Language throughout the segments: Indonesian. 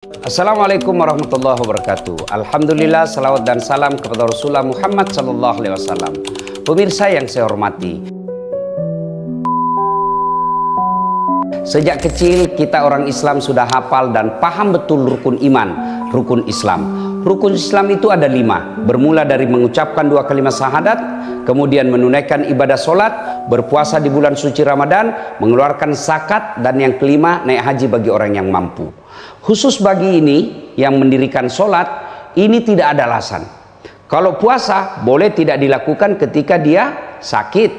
Assalamualaikum warahmatullahi wabarakatuh. Alhamdulillah, salawat dan salam kepada Rasulullah Muhammad sallallahu alaihi wasallam. Pemirsa yang saya hormati, sejak kecil kita orang Islam sudah hafal dan paham betul rukun iman, rukun Islam. Rukun Islam itu ada 5, bermula dari mengucapkan 2 kalimat syahadat, kemudian menunaikan ibadah solat, berpuasa di bulan suci Ramadan, mengeluarkan zakat, dan yang kelima naik haji bagi orang yang mampu. Khusus bagi ini yang mendirikan solat, ini tidak ada alasan. Kalau puasa boleh tidak dilakukan ketika dia sakit,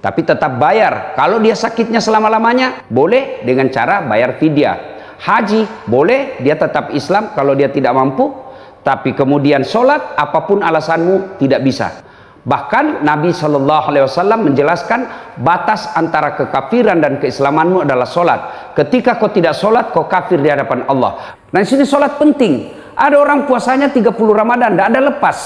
tapi tetap bayar. Kalau dia sakitnya selama-lamanya, boleh dengan cara bayar fidyah. Haji boleh, dia tetap Islam kalau dia tidak mampu. Tapi kemudian solat, apapun alasanmu, tidak bisa. Bahkan Nabi SAW menjelaskan batas antara kekafiran dan keislamanmu adalah solat. Ketika kau tidak solat, kau kafir di hadapan Allah. Nah, di sini solat penting. Ada orang puasanya 30 Ramadan, tidak ada lepas,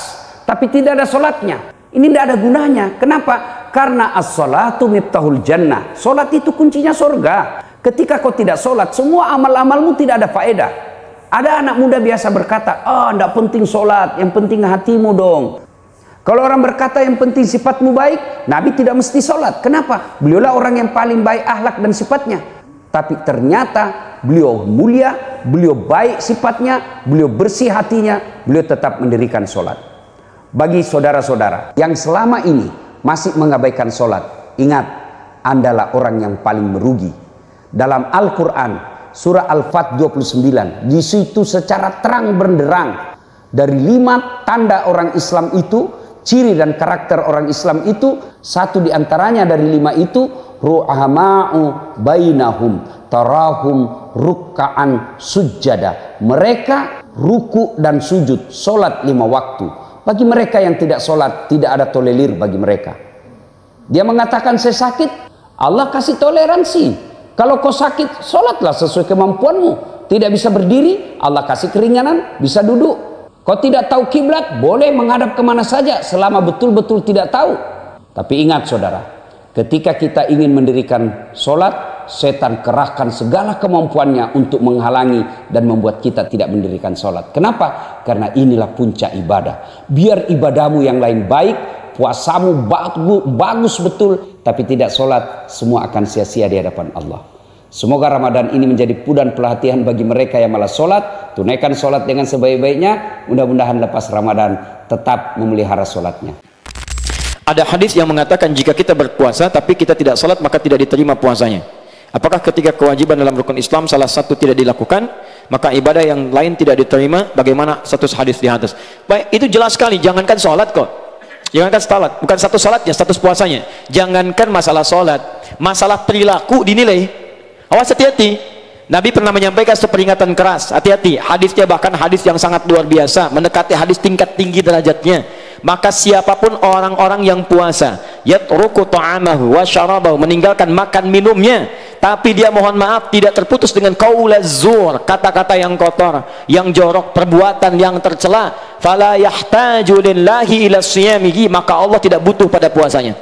tapi tidak ada solatnya. Ini tidak ada gunanya. Kenapa? Karena as-salatu miftahul jannah. Solat itu kuncinya surga. Ketika kau tidak solat, semua amal-amalmu tidak ada faedah. Ada anak muda biasa berkata, tidak penting solat, yang penting hatimu dong. Kalau orang berkata yang penting sifatmu baik, Nabi tidak mesti sholat. Kenapa? Beliaulah orang yang paling baik akhlak dan sifatnya. Tapi ternyata beliau mulia, beliau baik sifatnya, beliau bersih hatinya, beliau tetap mendirikan sholat. Bagi saudara-saudara yang selama ini masih mengabaikan sholat, ingat, Andalah orang yang paling merugi. Dalam Al-Quran, surah Al-Fat 29, di situ secara terang benderang dari 5 tanda orang Islam itu, ciri dan karakter orang Islam itu, satu diantaranya dari 5 itu, ru'ahama'u bainahum tarahum rukka'an sujada. Mereka ruku dan sujud, solat 5 waktu. Bagi mereka yang tidak solat, tidak ada tolerir bagi mereka. Dia mengatakan saya sakit, Allah kasih toleransi. Kalau kau sakit, solatlah sesuai kemampuanmu. Tidak bisa berdiri, Allah kasih keringanan, bisa duduk. Kau tidak tahu kiblat, boleh menghadap kemana saja selama betul-betul tidak tahu. Tapi ingat saudara, ketika kita ingin mendirikan solat, setan kerahkan segala kemampuannya untuk menghalangi dan membuat kita tidak mendirikan solat. Kenapa? Karena inilah puncak ibadah. Biar ibadahmu yang lain baik, puasamu bagus betul, tapi tidak solat, semua akan sia-sia di hadapan Allah. Semoga Ramadan ini menjadi pudan pelatihan bagi mereka yang malas solat. Tunaikan solat dengan sebaik-baiknya. Mudah-mudahan lepas Ramadan tetap memelihara solatnya. Ada hadis yang mengatakan jika kita berpuasa tapi kita tidak solat, maka tidak diterima puasanya. Apakah ketika kewajiban dalam rukun Islam salah satu tidak dilakukan, maka ibadah yang lain tidak diterima? Bagaimana status hadis di atas? Baik, itu jelas sekali. Jangankan solat kok. Jangankan salat, bukan status salatnya, status puasanya. Jangankan masalah solat, masalah perilaku dinilai. Awas, hati-hati. Nabi pernah menyampaikan peringatan keras, hati-hati. Hadisnya bahkan hadis yang sangat luar biasa, mendekati hadis tingkat tinggi derajatnya. Maka siapapun orang-orang yang puasa, yatruku ta'amahu wa syarabahu, meninggalkan makan minumnya, tapi dia mohon maaf tidak terputus dengan qaulaz zur, kata-kata yang kotor, yang jorok, perbuatan yang tercela, fala yahtaju lillahi ila siyamihi, maka Allah tidak butuh pada puasanya.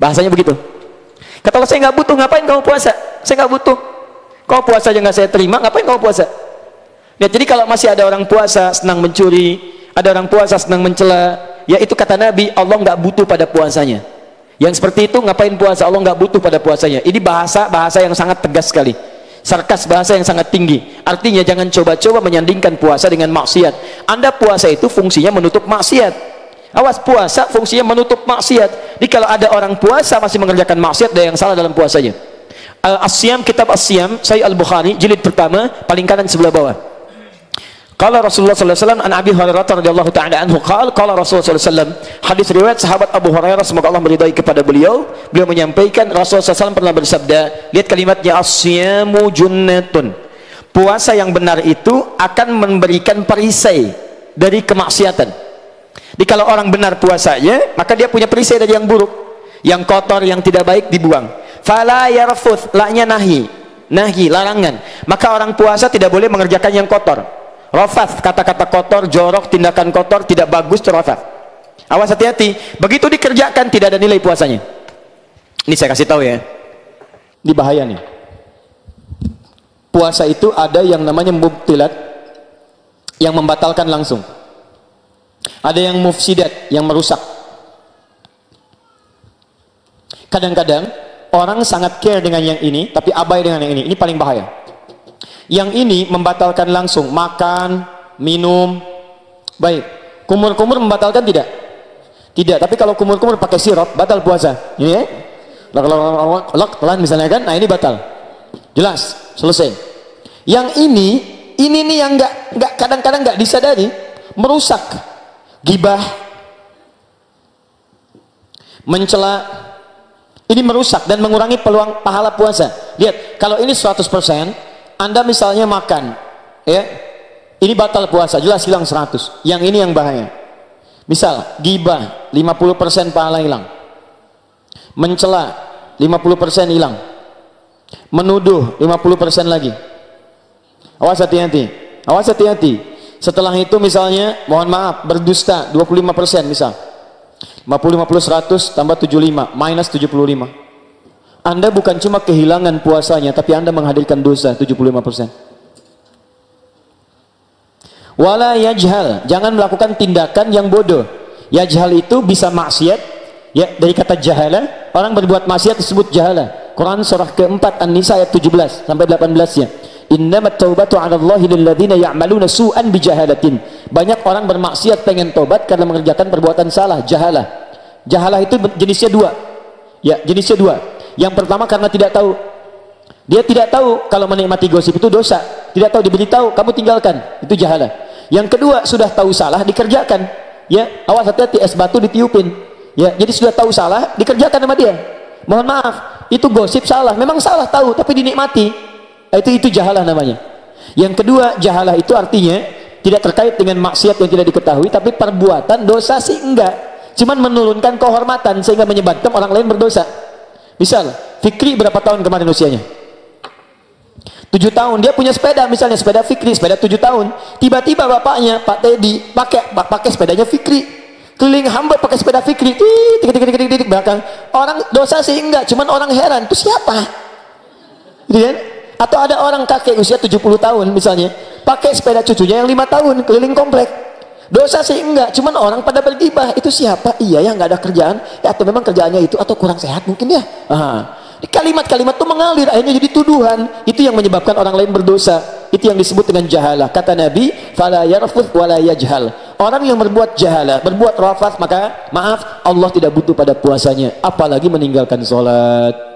Bahasanya begitu. Kata Allah, saya nggak butuh, ngapain kamu puasa? Saya nggak butuh. Kau puasa aja nggak saya terima, ngapain kamu puasa? Ya, jadi kalau masih ada orang puasa senang mencuri, ada orang puasa senang mencela, ya itu kata Nabi, Allah nggak butuh pada puasanya. Yang seperti itu ngapain puasa? Allah nggak butuh pada puasanya. Ini bahasa yang sangat tegas sekali, sarkas, bahasa yang sangat tinggi. Artinya jangan coba-coba menyandingkan puasa dengan maksiat. Anda puasa itu fungsinya menutup maksiat. Awas, puasa fungsinya menutup maksiat. Jadi kalau ada orang puasa masih mengerjakan maksiat, ada yang salah dalam puasanya. Al-Asyam, kitab Asyam, Sahih Al-Bukhari, jilid pertama, paling kanan sebelah bawah. Qala Rasulullah sallallahu alaihi wasallam an Abi Hurairah radhiyallahu ta'ala anhu qala Rasulullah sallallahu alaihi wasallam, hadis riwayat sahabat Abu Hurairah semoga Allah meridai kepada beliau menyampaikan Rasulullah sallallahu alaihi wasallam pernah bersabda, lihat kalimatnya, asyamu junnatun, puasa yang benar itu akan memberikan perisai dari kemaksiatan. Jadi kalau orang benar puasanya, maka dia punya perisai dari yang buruk, yang kotor, yang tidak baik dibuang. Fala yarfuth, la-nya nahi, larangan. Maka orang puasa tidak boleh mengerjakan yang kotor. Rafath, kata-kata kotor, jorok, tindakan kotor, tidak bagus, rafath. Awas, hati-hati. Begitu dikerjakan tidak ada nilai puasanya. Ini saya kasih tahu ya. Ini bahaya nih. puasa itu ada yang namanya mubtilat, yang membatalkan langsung. Ada yang mufsidat, yang merusak. Kadang-kadang orang sangat care dengan yang ini, tapi abai dengan yang ini. Ini paling bahaya. Yang ini membatalkan langsung, makan, minum. Baik, kumur-kumur membatalkan tidak? Tidak, tapi kalau kumur-kumur pakai sirup, batal puasa. Ini ya? Pelan misalnya kan, nah ini batal. Jelas, selesai. Yang ini nih yang nggak kadang-kadang nggak disadari, merusak. Gibah, mencela, ini merusak dan mengurangi peluang pahala puasa. Lihat, kalau ini 100%, Anda misalnya makan, ya, ini batal puasa, jelas hilang 100. Yang ini yang bahaya. Misal, gibah, 50% pahala hilang. Mencela, 50% hilang. Menuduh, 50% lagi. Awas hati-hati. Awas hati-hati. Setelah itu misalnya, mohon maaf, berdusta, 25% misal. 50, 100, tambah 75, minus 75. Anda bukan cuma kehilangan puasanya, tapi Anda menghadirkan dosa 75%. Wala yajhal, jangan melakukan tindakan yang bodoh. Yajhal itu bisa maksiat, ya, dari kata jahala, orang berbuat maksiat disebut jahala. Quran surah keempat An-Nisa ayat 17 sampai 18-nya. Innamat taubatu 'ala Allahi lil ladzina ya'maluna su'an bijahalatin. Banyak orang bermaksiat pengen tobat karena mengerjakan perbuatan salah, jahalah. Jahalah itu jenisnya dua. Ya, jenisnya dua. Yang pertama karena tidak tahu. Dia tidak tahu kalau menikmati gosip itu dosa. Tidak tahu, diberitahu, kamu tinggalkan. Itu jahalah. Yang kedua, sudah tahu salah, dikerjakan. Ya, awas hati-hati, es batu ditiupin. Ya, jadi sudah tahu salah, dikerjakan sama dia. Mohon maaf, itu gosip salah. Memang salah tahu, tapi dinikmati. Itu jahalah namanya. Yang kedua, jahalah itu artinya tidak terkait dengan maksiat yang tidak diketahui, tapi perbuatan dosa sih enggak, cuman menurunkan kehormatan sehingga menyebabkan orang lain berdosa. Misal, Fikri berapa tahun kemarin usianya? 7 tahun. Dia punya sepeda, misalnya sepeda Fikri, sepeda 7 tahun. Tiba-tiba bapaknya, Pak Teddy, pakai sepedanya Fikri, keliling Hamburg pakai sepeda Fikri, tik belakang. Orang dosa sih enggak, cuman orang heran, itu siapa? Gitu kan? Atau ada orang kakek usia 70 tahun misalnya, pakai sepeda cucunya yang 5 tahun keliling komplek. Dosa sih enggak, cuman orang pada bergibah, itu siapa? Iya ya, nggak ada kerjaan, ya, atau memang kerjaannya itu, atau kurang sehat mungkin ya. Kalimat-kalimat itu mengalir, akhirnya jadi tuduhan. Itu yang menyebabkan orang lain berdosa. Itu yang disebut dengan jahalah. Kata Nabi, fala yarfuth wala yajhal. Orang yang berbuat jahalah, berbuat rafath, maka maaf, Allah tidak butuh pada puasanya, apalagi meninggalkan sholat.